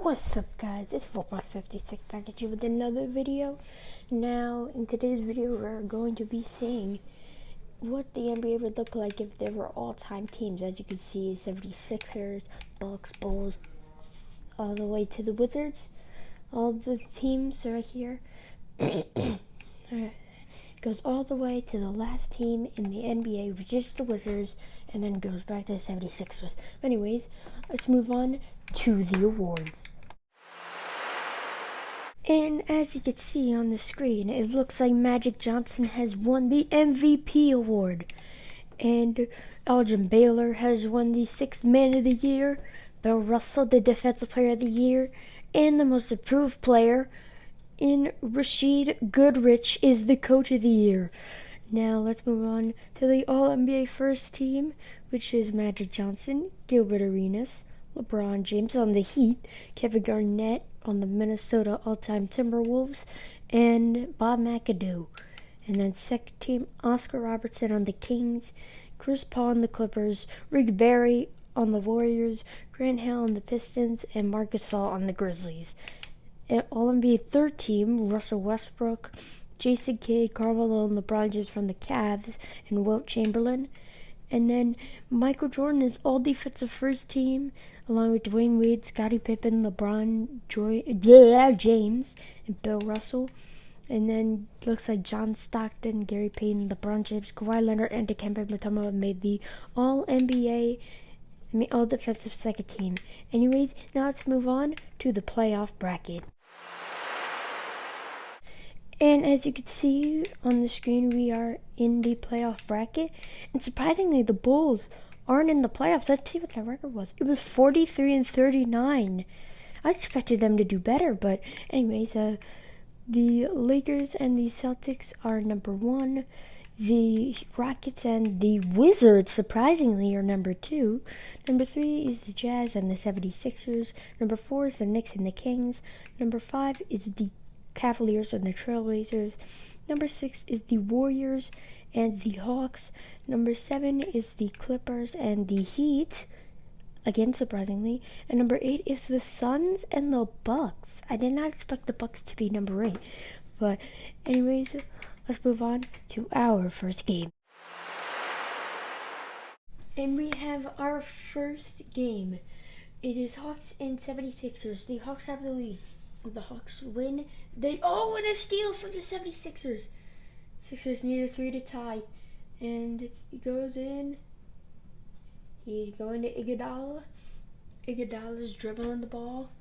What's up, guys? It's Football56 back at you with another video. Now, in today's video, we're going to be seeing what the NBA would look like if there were all-time teams. As you can see, 76ers, Bucks, Bulls, all the way to the Wizards. All the teams are here. Alright. Goes all the way to the last team in the NBA, which is the Wizards, and then goes back to the 76ers. Anyways, let's move on to the awards. And as you can see on the screen, it looks like Magic Johnson has won the MVP award. And Elgin Baylor has won the 6th Man of the Year. Bill Russell, the Defensive Player of the Year. And the Most Improved Player in Rashid Goodrich is the Coach of the Year. Now let's move on to the All-NBA First Team, which is Magic Johnson, Gilbert Arenas, LeBron James on the Heat, Kevin Garnett on the Minnesota All-Time Timberwolves, and Bob McAdoo. And then second team, Oscar Robertson on the Kings, Chris Paul on the Clippers, Rick Barry on the Warriors, Grant Hill on the Pistons, and Marc Gasol on the Grizzlies. And All-NBA third team, Russell Westbrook, Jason Kidd, Carmelo, and LeBron James from the Cavs, and Wilt Chamberlain. And then Michael Jordan is all-defensive first team, along with Dwayne Wade, Scottie Pippen, LeBron James, and Bill Russell. And then looks like John Stockton, Gary Payton, LeBron James, Kawhi Leonard, and Dikembe Mutombo made the all-defensive second team. Anyways, now let's move on to the playoff bracket. And as you can see on the screen, we are in the playoff bracket. And surprisingly, the Bulls aren't in the playoffs. Let's see what their record was. It was 43-39. I expected them to do better, but anyways, the Lakers and the Celtics are number 1. The Rockets and the Wizards, surprisingly, are number 2. Number 3 is the Jazz and the 76ers. Number 4 is the Knicks and the Kings. Number 5 is the Cavaliers and the Trailblazers. Number 6 is the Warriors and the Hawks. Number 7 is the Clippers and the Heat, again surprisingly. And number 8 is the Suns and the Bucks. I did not expect the Bucks to be number 8. But anyways, let's move on to our first game. And we have our first game. It is Hawks and 76ers. The Hawks have the lead. The Hawks win. And a steal from the 76ers. Sixers need a 3 to tie. And he goes in. He's going to Iguodala. Iguodala's dribbling the ball.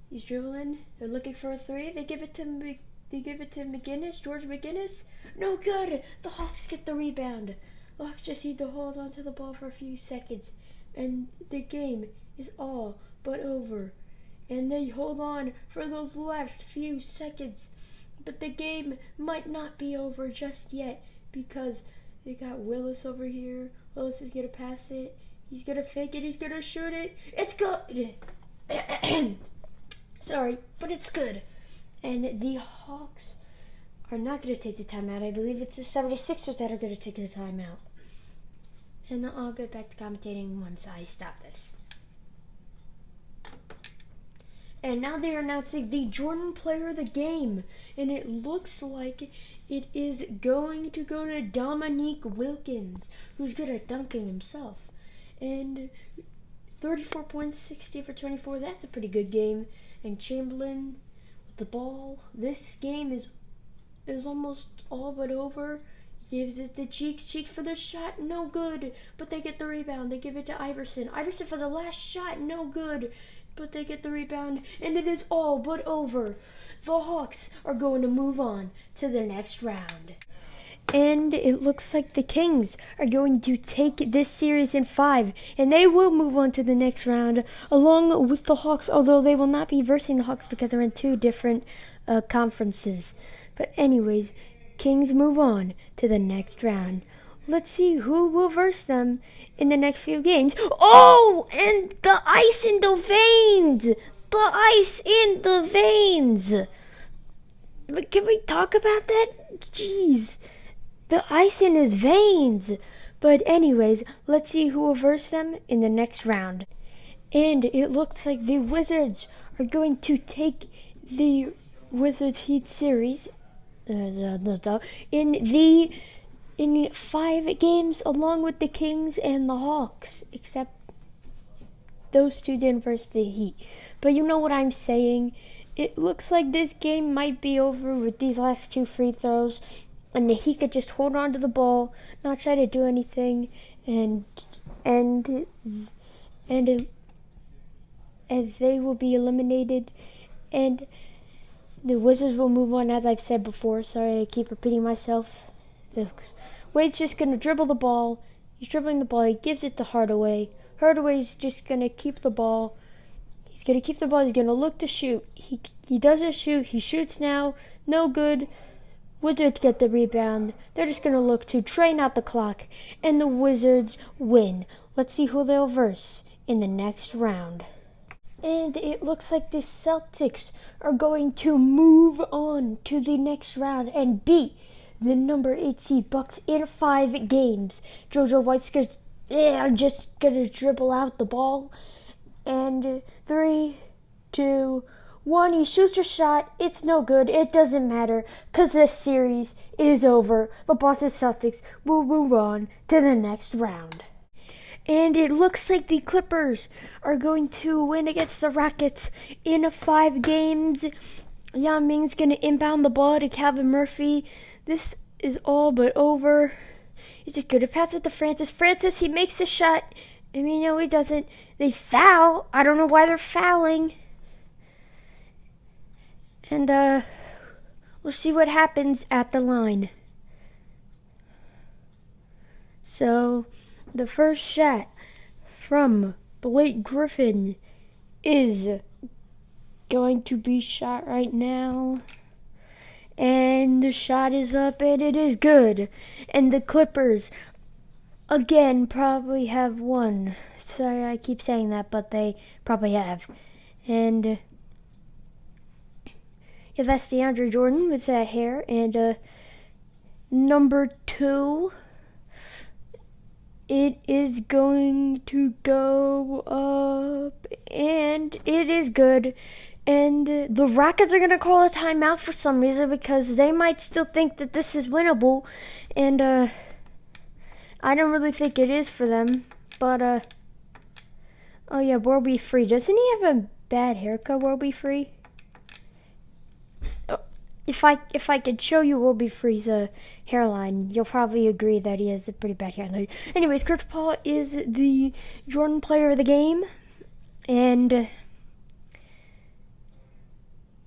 He's dribbling. They're looking for a 3. They give it to McGinnis. George McGinnis. No good. The Hawks get the rebound. The Hawks just need to hold on to the ball for a few seconds. And the game is all but over. And they hold on for those last few seconds. But the game might not be over just yet, because they got Willis over here. Willis is going to pass it. He's going to fake it. He's going to shoot it. It's good. Sorry, but it's good. And the Hawks are not going to take the timeout. I believe it's the 76ers that are going to take the timeout. And I'll get back to commentating once I stop this. And now they are announcing the Jordan Player of the Game. And it looks like it is going to go to Dominique Wilkins, who's good at dunking himself. And 34 points, 60 for 24. That's a pretty good game. And Chamberlain with the ball. This game is almost all but over. Gives it to Cheeks. Cheeks for the shot. No good. But they get the rebound. They give it to Iverson. Iverson for the last shot. No good. But they get the rebound, and it is all but over. The Hawks are going to move on to the next round. And it looks like the Kings are going to take this series in 5, and they will move on to the next round along with the Hawks, although they will not be versing the Hawks because they're in 2 different conferences. But anyways, Kings move on to the next round. Let's see who will verse them in the next few games. Oh, and the ice in the veins! The ice in the veins! But can we talk about that? Jeez. The ice in his veins. But anyways, let's see who will verse them in the next round. And it looks like the Wizards are going to take the Wizards Heat series in 5 games along with the Kings and the Hawks, except those two didn't versus the Heat. But you know what I'm saying. It looks like this game might be over with these last 2 free throws, and the Heat could just hold on to the ball, not try to do anything, and they will be eliminated, and the Wizards will move on, as I've said before. Sorry, I keep repeating myself. Wade's just going to dribble the ball. He's dribbling the ball. He gives it to Hardaway. Hardaway's just going to keep the ball. He's going to keep the ball. He's going to look to shoot. He doesn't shoot. He shoots now. No good. Wizards get the rebound. They're just going to look to drain out the clock. And the Wizards win. Let's see who they'll verse in the next round. And it looks like the Celtics are going to move on to the next round and beat the number 8 seed Bucks in 5 games. JoJo White's just gonna dribble out the ball. And 3, 2, 1. He shoots a shot. It's no good. It doesn't matter because this series is over. The Boston Celtics will move on to the next round. And it looks like the Clippers are going to win against the Rockets in 5 games. Yao Ming's going to inbound the ball to Calvin Murphy. This is all but over. He's just going to pass it to Francis. Francis, he makes the shot. I mean, no, he doesn't. They foul. I don't know why they're fouling. And we'll see what happens at the line. So the first shot from Blake Griffin is going to be shot right now. And the shot is up and it is good. And the Clippers, again, probably have won. Sorry, I keep saying that, but they probably have. And yeah, that's DeAndre Jordan with that hair. And number 2, it is going to go up, and it is good. And the Rockets are going to call a timeout for some reason because they might still think that this is winnable. And I don't really think it is for them. But, oh yeah, World Be Free. Doesn't he have a bad haircut, World Be Free? If I could show you World Be Free's hairline, you'll probably agree that he has a pretty bad hairline. Anyways, Chris Paul is the Jordan player of the game. And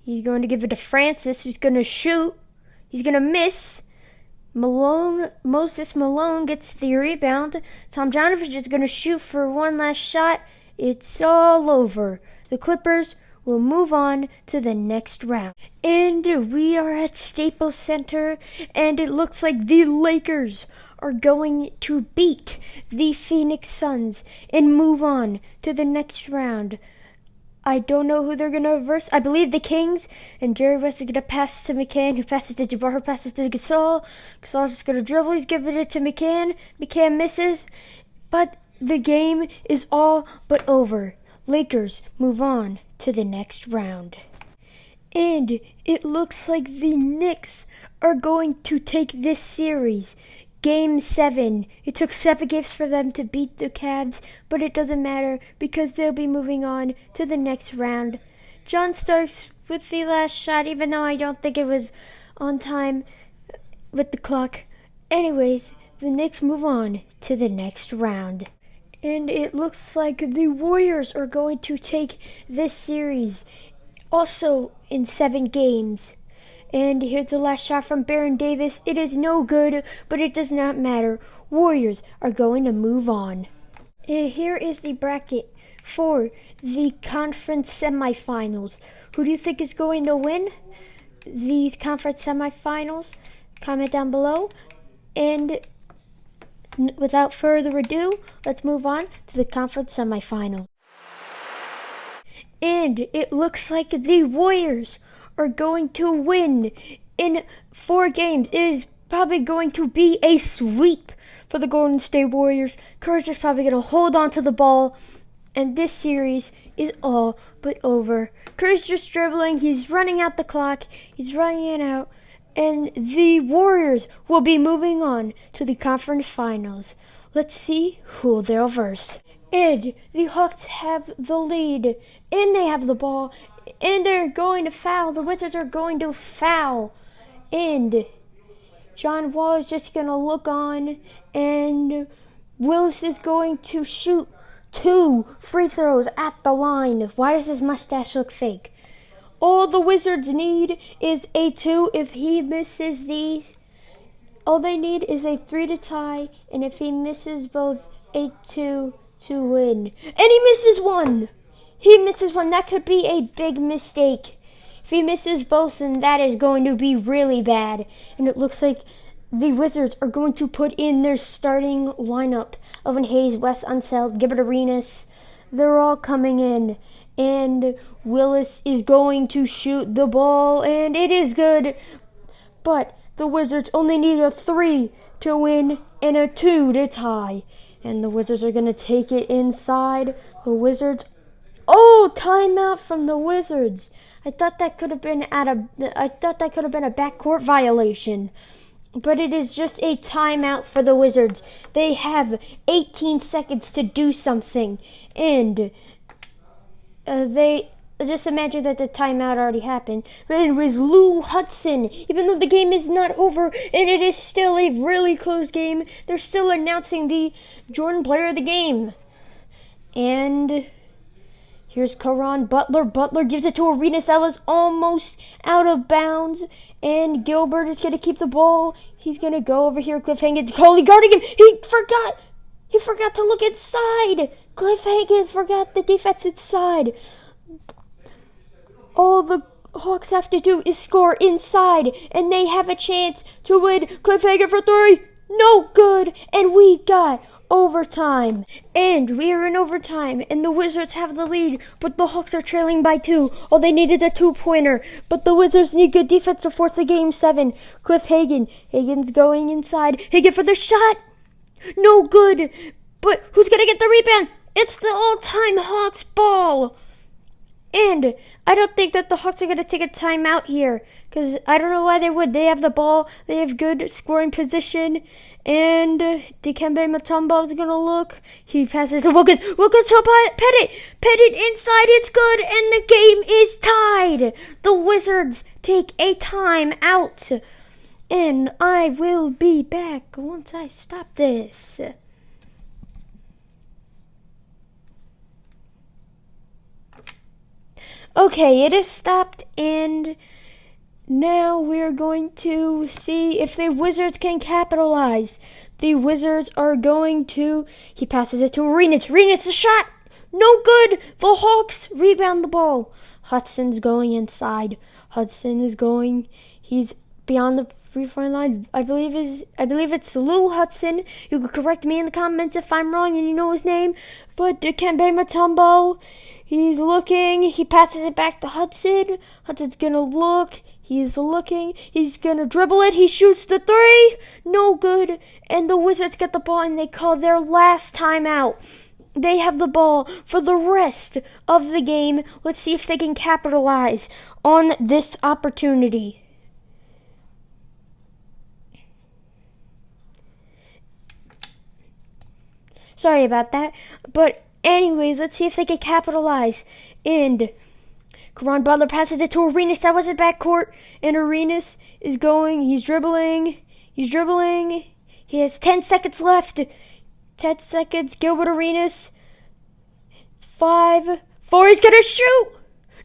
he's going to give it to Francis, who's going to shoot. He's going to miss. Moses Malone gets the rebound. Tomjanovich is going to shoot for one last shot. It's all over. The Clippers will move on to the next round. And we are at Staples Center, and it looks like the Lakers are going to beat the Phoenix Suns and move on to the next round. I don't know who they're going to verse. I believe the Kings, and Jerry West is going to pass to McCann, who passes to Jabbar, who passes to Gasol. Gasol's just going to dribble. He's giving it to McCann. McCann misses, but the game is all but over. Lakers move on to the next round. And it looks like the Knicks are going to take this series. Game 7. It took 7 games for them to beat the Cavs, but it doesn't matter because they'll be moving on to the next round. John Starks with the last shot, even though I don't think it was on time with the clock. Anyways, the Knicks move on to the next round. And it looks like the Warriors are going to take this series also in 7 games. And here's the last shot from Baron Davis. It is no good, but it does not matter. Warriors are going to move on. And here is the bracket for the conference semifinals. Who do you think is going to win these conference semifinals? Comment down below. And without further ado, let's move on to the conference semifinal. And it looks like the Warriors are going to win in 4 games. It is probably going to be a sweep for the Golden State Warriors. Curry's probably going to hold on to the ball, and this series is all but over. Curry's just dribbling. He's running out the clock. He's running it out. And the Warriors will be moving on to the conference finals. Let's see who they'll verse. And the Hawks have the lead. And they have the ball. And they're going to foul. The Wizards are going to foul. And John Wall is just going to look on. And Willis is going to shoot 2 free throws at the line. Why does his mustache look fake? All the Wizards need is a 2. If he misses these, all they need is a 3 to tie. And if he misses both, a 2 to win. And he misses one. He misses one. That could be a big mistake. If he misses both, then that is going to be really bad. And it looks like the Wizards are going to put in their starting lineup. Elvin Hayes, Wes Unseld, Gilbert Arenas. They're all coming in. And Willis is going to shoot the ball. And it is good. But the Wizards only need a 3 to win and a 2 to tie. And the Wizards are going to take it inside. The Wizards. Oh, timeout from the Wizards. I thought that could have been a backcourt violation. But it is just a timeout for the Wizards. They have 18 seconds to do something. And they just imagine that the timeout already happened. But it was Lou Hudson. Even though the game is not over and it is still a really close game, they're still announcing the Jordan Player of the Game. And here's Caron Butler. Butler gives it to Arenas. That was almost out of bounds. And Gilbert is going to keep the ball. He's going to go over here. Cliff Hagan's Coley guarding him. He forgot to look inside. Cliff Hagan forgot the defensive side. All the Hawks have to do is score inside. And they have a chance to win. Cliff Hagan for 3. No good. And we got overtime. And we are in overtime. And the Wizards have the lead. But the Hawks are trailing by 2. All they need is a 2-pointer. But the Wizards need good defense to force a game 7. Cliff Hagan. Hagan's going inside. Hagan for the shot. No good. But who's going to get the rebound? It's the all-time Hawks ball. And I don't think that the Hawks are going to take a timeout here. Because I don't know why they would. They have the ball. They have good scoring position. And Dikembe Mutombo is going to look. He passes to Wilkins. Wilkins to Pettit. Pettit inside. It's good. And the game is tied. The Wizards take a timeout. And I will be back once I stop this. Okay, it is stopped, and now we're going to see if the Wizards can capitalize. The Wizards are going to. He passes it to Arenas. Arenas, a shot. No good. The Hawks rebound the ball. Hudson's going inside. Hudson is going. He's beyond the free throw line. I believe it's Lou Hudson. You can correct me in the comments if I'm wrong and you know his name. But Dikembe Mutombo. He's looking. He passes it back to Hudson. Hudson's going to look. He's looking. He's going to dribble it. He shoots the 3. No good. And the Wizards get the ball and they call their last timeout. They have the ball for the rest of the game. Let's see if they can capitalize on this opportunity. Sorry about that. But anyways, let's see if they can capitalize. And Caron Butler passes it to Arenas. That was a backcourt. And Arenas is going. He's dribbling. He has 10 seconds left. 10 seconds. Gilbert Arenas. 5, 4. He's going to shoot.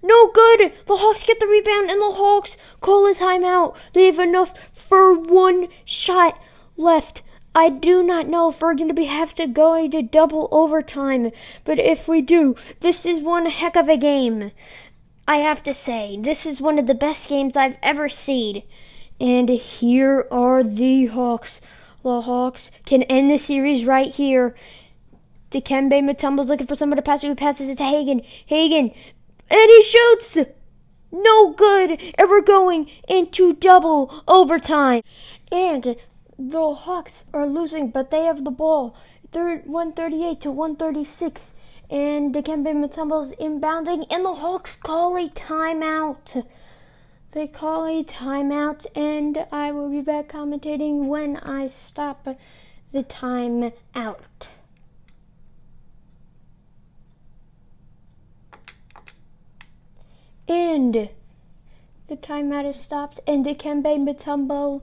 No good. The Hawks get the rebound. And the Hawks call a timeout. They have enough for 1 shot left. I do not know if we're going to have to go to double overtime. But if we do, this is one heck of a game. I have to say, this is one of the best games I've ever seen. And here are the Hawks. The Hawks can end the series right here. Dikembe Mutombo's looking for someone to pass. He passes it to Hagan. Hagan. And he shoots. No good. And we're going into double overtime. And the Hawks are losing, but they have the ball. They're 138 to 136. And Dikembe Mutombo's inbounding, and the Hawks call a timeout. They call a timeout, and I will be back commentating when I stop the timeout. And the timeout is stopped, and Dikembe Mutombo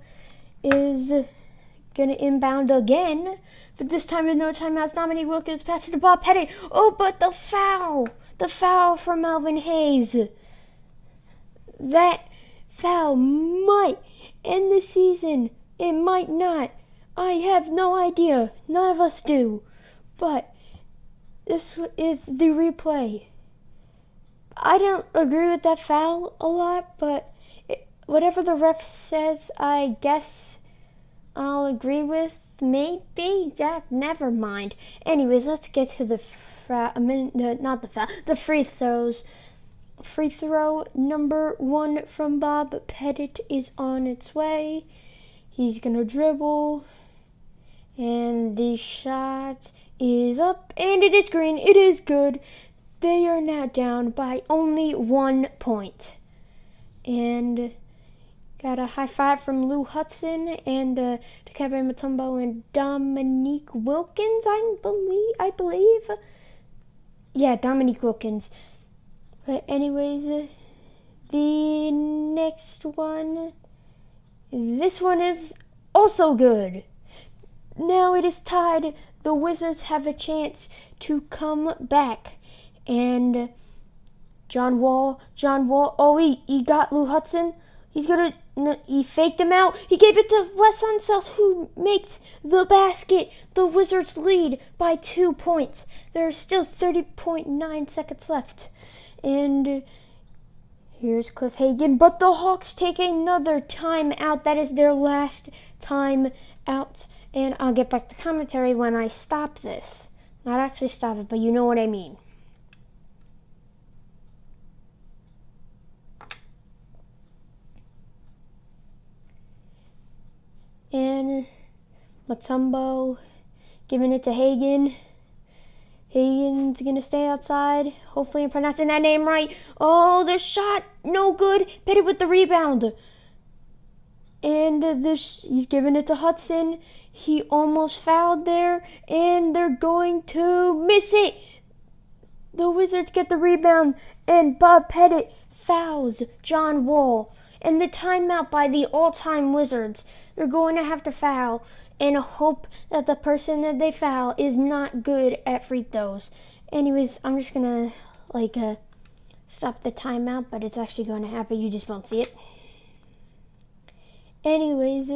is going to inbound again. But this time with no timeouts, Dominique Wilkins passes the ball. Pettit. Oh, but the foul. The foul from Melvin Hayes. That foul might end the season. It might not. I have no idea. None of us do. But this is the replay. I don't agree with that foul a lot, but whatever the ref says, I guess I'll agree with. Maybe that. Never mind. Anyways, let's get to the the free throws. Free throw number 1 from Bob Pettit is on its way. He's gonna dribble, and the shot is up, and it is green. It is good. They are now down by only 1 point. And got a high five from Lou Hudson and Dikembe Mutombo and Dominique Wilkins, I believe. Yeah, Dominique Wilkins. But anyways, the next one, this one is also good. Now it is tied. The Wizards have a chance to come back. And John Wall, oh, he got Lou Hudson. He faked him out. He gave it to Wes Unseld, who makes the basket. The Wizards lead by 2 points. There are still 30.9 seconds left. And here's Cliff Hagan. But the Hawks take another time out. That is their last time out. And I'll get back to commentary when I stop this. Not actually stop it, but you know what I mean. And Mutombo giving it to Hagan. Hagan's going to stay outside. Hopefully I'm pronouncing that name right. Oh, the shot. No good. Pettit with the rebound. And he's giving it to Hudson. He almost fouled there. And they're going to miss it. The Wizards get the rebound. And Bob Pettit fouls John Wall. And the timeout by the all-time Wizards. They're going to have to foul and hope that the person that they foul is not good at free throws. Anyways, I'm just going to stop the timeout, but it's actually going to happen. You just won't see it. Anyways,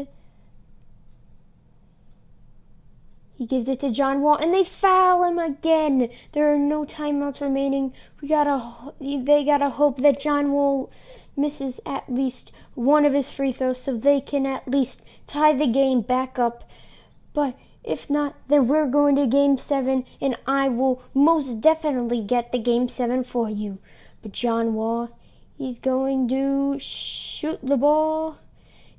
he gives it to John Wall, and they foul him again. There are no timeouts remaining. They gotta hope that John Wall misses at least one of his free throws so they can at least tie the game back up. But if not, then we're going to Game 7, and I will most definitely get the Game 7 for you. But John Wall, he's going to shoot the ball,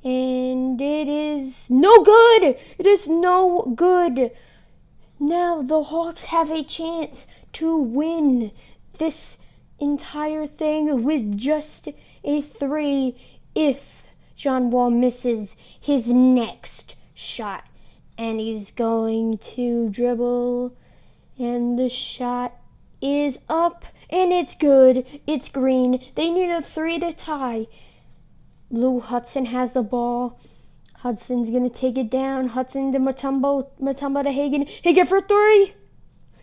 and it is no good. It is no good. Now the Hawks have a chance to win this entire thing with just a 3 if John Wall misses his next shot. And he's going to dribble, and the shot is up, and it's good. It's green. They need a 3 to tie. Lou Hudson has the ball. Hudson's going to take it down. Hudson to Mutombo to Hagan. Hagan for 3.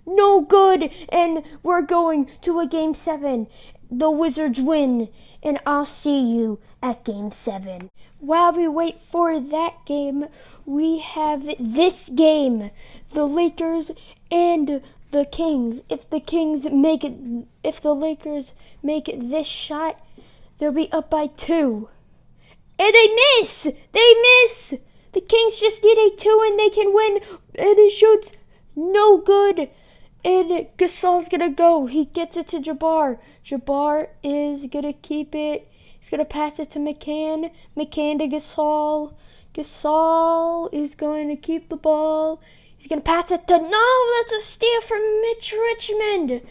No good. And we're going to a Game 7. The Wizards win. And I'll see you at Game 7. While we wait for that game, we have this game. The Lakers and the Kings. If the Lakers make this shot, they'll be up by 2. And they miss! The Kings just need a 2 and they can win. And he shoots no good. And Gasol's going to go. He gets it to Jabbar. Jabbar is going to keep it. He's going to pass it to McCann. McCann to Gasol. Gasol is going to keep the ball. He's going to pass it to, no, that's a steal from Mitch Richmond.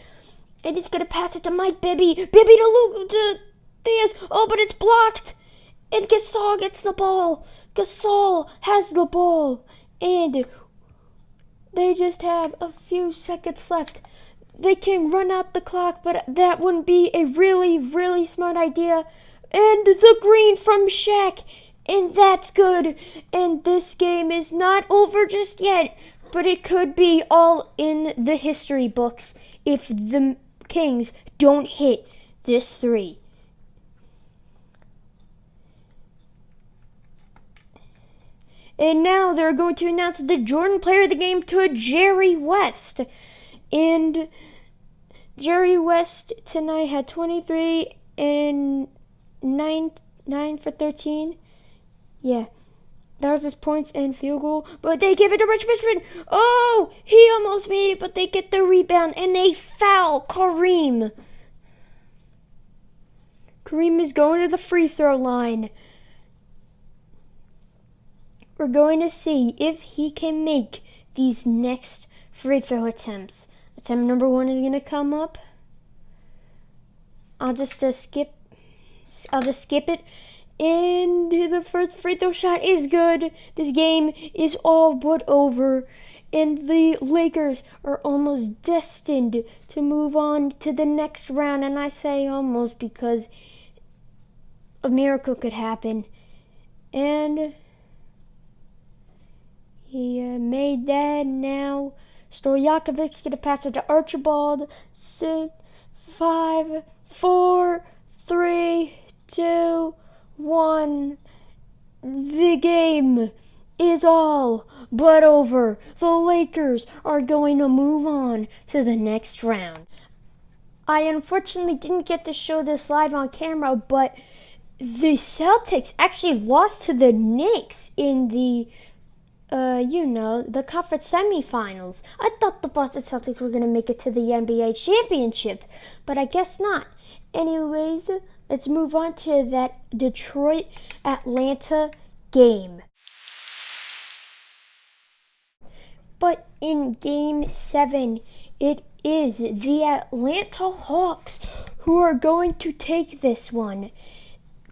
And he's going to pass it to Mike Bibby. Bibby to Diaz. Oh, but it's blocked. And Gasol gets the ball. Gasol has the ball. And they just have a few seconds left. They can run out the clock, but that wouldn't be a really, really smart idea. And the green from Shaq. And that's good. And this game is not over just yet. But it could be all in the history books if the Kings don't hit this three. And now they're going to announce the Jordan Player of the Game to Jerry West. And Jerry West tonight had 23 and 9 for 13. Yeah, that was his points and field goal. But they give it to Rich Richmond. Oh, he almost made it, but they get the rebound and they foul Kareem. Kareem is going to the free throw line. We're going to see if he can make these next free throw attempts. Attempt number 1 is going to come up. I'll just skip it. And the first free throw shot is good. This game is all but over. And the Lakers are almost destined to move on to the next round. And I say almost because a miracle could happen. And he made that. Now Stojakovic's going to pass it to Archibald. 6, 5, 4, 3, 2, 1. The game is all but over. The Lakers are going to move on to the next round. I unfortunately didn't get to show this live on camera, but the Celtics actually lost to the Knicks in the the conference semifinals. I thought the Boston Celtics were going to make it to the NBA championship, but I guess not. Anyways, let's move on to that Detroit-Atlanta game. But in Game 7, it is the Atlanta Hawks who are going to take this one.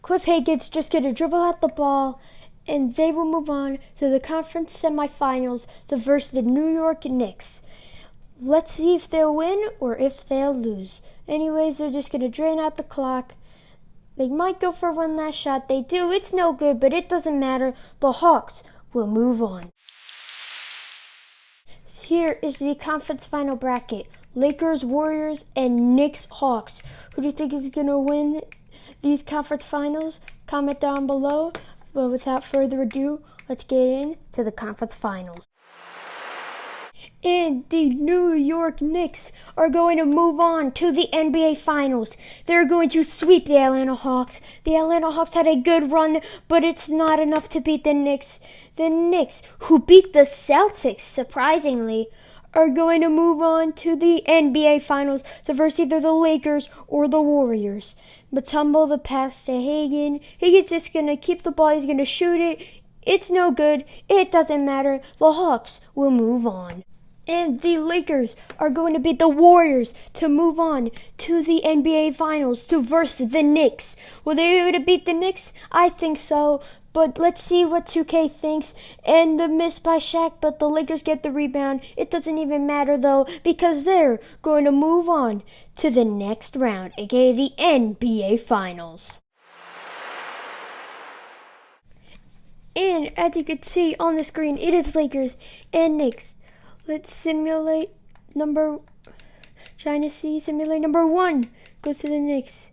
Cliff Hagan's just going to dribble out the ball, and they will move on to the conference semifinals to verse the New York Knicks. Let's see if they'll win or if they'll lose. Anyways, they're just going to drain out the clock. They might go for one last shot. They do. It's no good, but it doesn't matter. The Hawks will move on. Here is the conference final bracket. Lakers, Warriors, and Knicks, Hawks. Who do you think is going to win these conference finals? Comment down below. But without further ado, let's get into the conference finals. And the New York Knicks are going to move on to the NBA Finals. They're going to sweep the Atlanta Hawks. The Atlanta Hawks had a good run, but it's not enough to beat the Knicks. The Knicks, who beat the Celtics, surprisingly, are going to move on to the NBA Finals to verse either the Lakers or the Warriors. Mutombo the pass to Hagan. Hagan's just going to keep the ball. He's going to shoot it. It's no good. It doesn't matter. The Hawks will move on. And the Lakers are going to beat the Warriors to move on to the NBA Finals to verse the Knicks. Will they be able to beat the Knicks? I think so. But let's see what 2K thinks. And the miss by Shaq, but the Lakers get the rebound. It doesn't even matter, though, because they're going to move on to the next round, aka the NBA Finals. And as you can see on the screen, it is Lakers and Knicks. Let's simulate number 1 goes to the Knicks.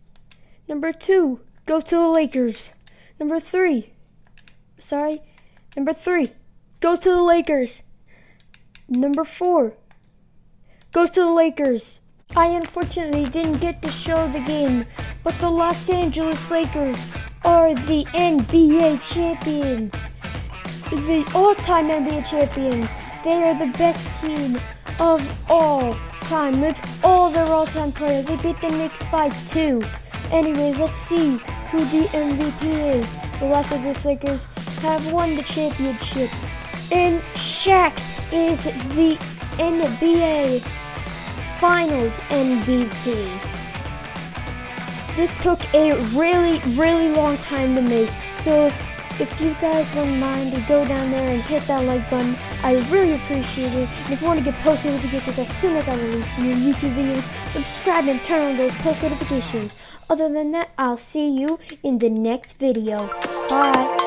Number 2 goes to the Lakers. Number 3 goes to the Lakers. Number 4 goes to the Lakers. I unfortunately didn't get to show the game, but the Los Angeles Lakers are the NBA champions. The all-time NBA champions. They are the best team of all time with all their all-time players. They beat the Knicks by 2. Anyways, let's see who the MVP is. The Los Angeles Lakers have won the championship. And Shaq is the NBA Finals MVP. This took a really long time to make, so if you guys wouldn't mind to go down there and hit that like button, I really appreciate it. And if you want to get post notifications as soon as I release new YouTube videos, subscribe and turn on those post notifications. Other than that, I'll see you in the next video. Bye.